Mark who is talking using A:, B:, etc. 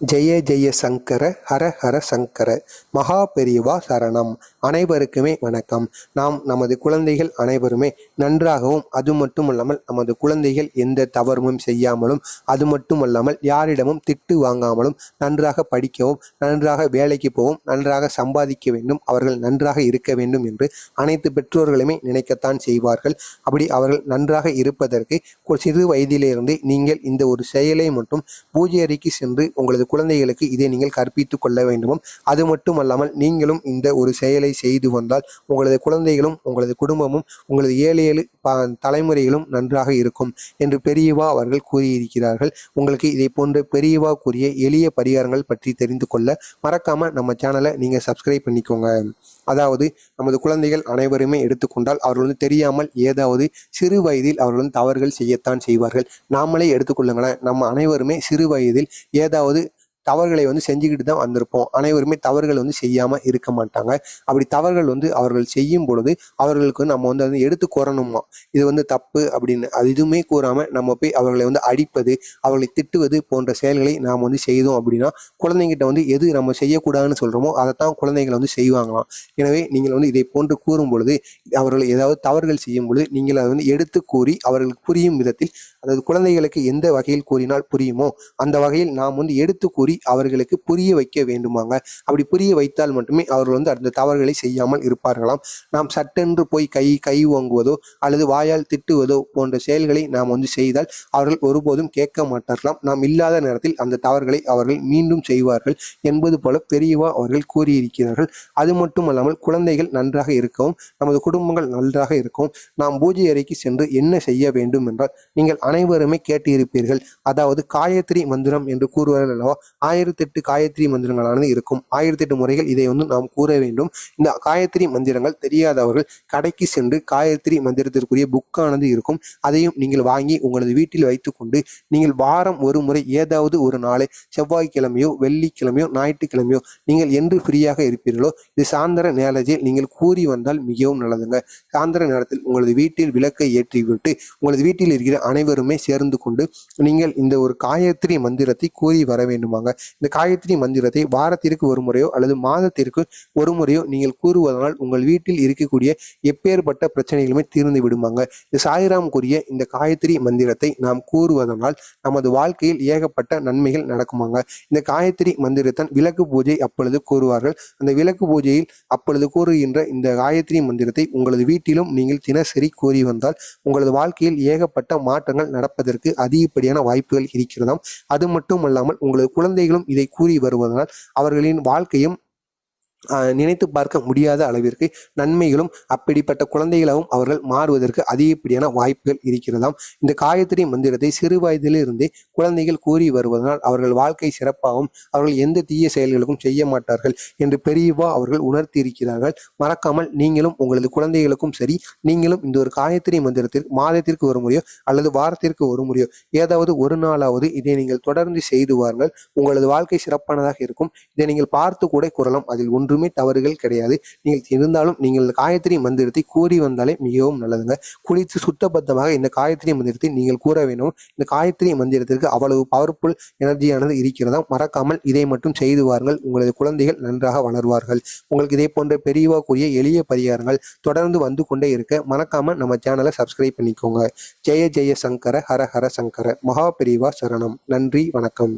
A: ஜெய ஜெய சங்கர ஹர ஹர சங்கர மகா பெரியவா சரணம். அனைவருக்குமே வணக்கம். நாம் நமது குழந்தைகள் அனைவருமே நன்றாகவும், அது மட்டுமல்லாமல் நமது குழந்தைகள் எந்த தவறும் செய்யாமலும், அது மட்டுமல்லாமல் யாரிடமும் திட்டு வாங்காமலும் நன்றாக படிக்கவும், நன்றாக வேலைக்கு போகவும், நன்றாக சம்பாதிக்க வேண்டும், அவர்கள் நன்றாக இருக்க வேண்டும் என்று அனைத்து பெற்றோர்களுமே நினைக்கத்தான் செய்வார்கள். அப்படி அவர்கள் நன்றாக இருப்பதற்கு சிறு வயதிலிருந்து நீங்கள் இந்த ஒரு செயலை மட்டும் பூஜை அறைக்கு சென்று உங்களது குழந்தைகளுக்கு இதை நீங்கள் கற்பித்துக் கொள்ள வேண்டுமும். அது மட்டுமல்லாமல் நீங்களும் இந்த ஒரு செயலை செய்து வந்தால் உங்களது குழந்தைகளும், உங்களது குடும்பமும், உங்களது 7 தலைமுறைகளும் நன்றாக இருக்கும் என்று பெரியவா அவர்கள் கூறியிருக்கிறார்கள். உங்களுக்கு இதை போன்ற பெரியவா கூறிய எளிய பரிகாரங்கள் பற்றி தெரிந்து கொள்ள மறக்காம நம்ம சேனலை நீங்க சப்ஸ்கிரைப் பண்ணிக்கோங்க. அதாவது நமது குழந்தைகள் அனைவருமே எடுத்துக்கொண்டால் அவர்கள் தெரியாமல் ஏதாவது சிறு வயதில் அவர்கள் தவறுகள் செய்யத்தான் செய்வார்கள். நாமளே எடுத்துக்கொள்ளுங்களேன், நம்ம அனைவருமே சிறு வயதில் ஏதாவது தவறுகளை செஞ்சுக்கிட்டு தான் வந்திருப்போம். அனைவருமே தவறுகள் செய்யாமல் இருக்க மாட்டாங்க. அப்படி தவறுகள் அவர்கள் செய்யும் பொழுது அவர்களுக்கு நம்ம அதை எடுத்து கூறணுமா, இது தப்பு அப்படின்னு அது எதுவுமே கூறாமல் நம்ம போய் அவர்களை அடிப்பது, அவர்களை திட்டுவது போன்ற செயல்களை நாம் செய்தோம் அப்படின்னா குழந்தைங்கிட்ட எது நம்ம செய்யக்கூடாதுன்னு சொல்கிறோமோ அதைத்தான் குழந்தைகள் செய்வாங்களாம். எனவே நீங்கள் இதை போன்று கூறும் பொழுது, அவர்கள் ஏதாவது தவறுகள் செய்யும் பொழுது நீங்கள் அதை எடுத்து கூறி அவர்களுக்கு புரியும் விதத்தில், அதாவது குழந்தைகளுக்கு எந்த வகையில் கூறினால் புரியுமோ அந்த வகையில் நாம் எடுத்து கூறி அவர்களுக்கு புரிய வைக்க வேண்டுமாங்க. அப்படி புரிய வைத்தால் மட்டுமே அவர்கள் அந்த தவறுகளை செய்யாமல் இருப்பார்களாம். நாம் சட்டென்று போய் கை வாங்குவதோ அல்லது வாயால் திட்டுவதோ போன்ற செயல்களை நாம் செய்தால் அவர்கள் ஒருபோதும் கேட்க மாட்டார்களாம். நாம் இல்லாத நேரத்தில் அந்த தவறுகளை அவர்கள் மீண்டும் செய்வார்கள் என்பது போல பெரியவா அவர்கள் கூறியிருக்கிறார்கள். அது மட்டுமல்லாமல் குழந்தைகள் நன்றாக இருக்கவும், நமது குடும்பங்கள் நன்றாக இருக்கவும் நாம் பூஜை அறைக்கு சென்று என்ன செய்ய வேண்டும் என்றால், நீங்கள் அனைவருமே கேட்டிருப்பீர்கள், அதாவது காயத்ரி மந்திரம் என்று கூறுவார்கள் அல்லவா. 1008 காயத்ரி மந்திரங்களானது இருக்கும். 1008 முறைகள் இதை நாம் கூற வேண்டும். இந்த காயத்ரி மந்திரங்கள் தெரியாதவர்கள் கடைக்கு சென்று காயத்ரி மந்திரத்திற்குரிய புக்கானது இருக்கும். அதையும் நீங்கள் வாங்கி உங்களது வீட்டில் வைத்துக்கொண்டு நீங்கள் வாரம் ஒரு முறை ஏதாவது ஒரு நாளை, செவ்வாய்க்கிழமையோ வெள்ளிக்கிழமையோ ஞாயிற்றுக்கிழமையோ நீங்கள் என்று ஃப்ரீயாக இருப்பீர்களோ இது சாயந்தர நேரத்தில் நீங்கள் கூறி வந்தால் மிகவும் நல்லதுங்க. சாயந்தர நேரத்தில் உங்களது வீட்டில் விளக்கை ஏற்றிவிட்டு உங்களது வீட்டில் இருக்கிற அனைவருமே சேர்ந்து கொண்டு நீங்கள் இந்த ஒரு காயத்ரி மந்திரத்தை கூறி வர வேண்டுமாங்க. இந்த காயத்ரி மந்திரத்தை வாரத்திற்கு ஒரு முறையோ அல்லது மாதத்திற்கு ஒரு முறையோ நீங்கள் கூறுவதனால் உங்கள் வீட்டில் இருக்கக்கூடிய எப்பேற்பட்ட பிரச்சனைகளுமே தீர்ந்து விடுமாங்க. இந்த சாய்ராம் கூறிய இந்த காயத்ரி மந்திரத்தை நாம் கூறுவதனால் நமது வாழ்க்கையில் ஏகப்பட்ட நன்மைகள் நடக்குமாங்க. இந்த காயத்ரி மந்திரத்தின் விளக்கு பூஜை அப்பொழுது கூறுவார்கள். அந்த விளக்கு பூஜையில் அப்பொழுது கூறுகின்ற இந்த காயத்ரி மந்திரத்தை உங்களது வீட்டிலும் நீங்கள் தினசரி கூறி வந்தால் உங்களது வாழ்க்கையில் ஏகப்பட்ட மாற்றங்கள் நடப்பதற்கு அதிகப்படியான வாய்ப்புகள் இருக்கிறதாம். அது மட்டுமல்லாமல் உங்களது குழந்தைகளும் இதை கூறி வருவதனால் அவர்களின் வாழ்க்கையும் நினைத்து பார்க்க முடியாத அளவிற்கு நன்மைகளும், அப்படிப்பட்ட குழந்தைகளாகவும் அவர்கள் மாறுவதற்கு அதிகப்படியான வாய்ப்புகள் இருக்கிறதாம். இந்த காயத்ரி மந்திரத்தை சிறு வயதிலிருந்தே குழந்தைகள் கூறி வருவதனால் அவர்கள் வாழ்க்கை சிறப்பாகவும், அவர்கள் எந்த தீய செயல்களுக்கும் செய்ய மாட்டார்கள் என்று பெரியவா அவர்கள் உணர்த்தி இருக்கிறார்கள். மறக்காமல் நீங்களும் உங்களது குழந்தைகளுக்கும் சரி, நீங்களும் இந்த ஒரு காயத்ரி மந்திரத்திற்கு மாதத்திற்கு ஒரு முறையோ அல்லது வாரத்திற்கு ஒரு முறையோ ஏதாவது ஒரு நாளாவது இதை நீங்கள் தொடர்ந்து செய்து வாருங்கள். உங்களது வாழ்க்கை சிறப்பானதாக இருக்கும். இதை நீங்கள் பார்த்து கூட கூறலாம். அதில் ஒன்றுமே தவறுகள் கிடையாது. நீங்கள் காயத்ரி மந்திரத்தை கூறி வந்தாலே மிகவும் நல்லதுங்க. குளித்து சுத்தபத்தமாக இந்த காயத்ரி மந்திரத்தை நீங்கள் கூற வேண்டும். இந்த காயத்ரி மந்திரத்திற்கு அவ்வளவு பவர்ஃபுல் எனர்ஜியானது இருக்கிறதா. மறக்காமல் இதை மட்டும் செய்து வாருங்கள். உங்களது குழந்தைகள் நன்றாக வளர்வார்கள். உங்களுக்கு இதே போன்ற பெரியவா கூறிய எளிய பரிகாரங்கள் தொடர்ந்து வந்து கொண்டே இருக்க மறக்காம நம்ம சேனலை சப்ஸ்கிரைப் பண்ணிக்கோங்க. ஜெய ஜெய சங்கர ஹர ஹர சங்கர மகா பெரியவா சரணம். நன்றி, வணக்கம்.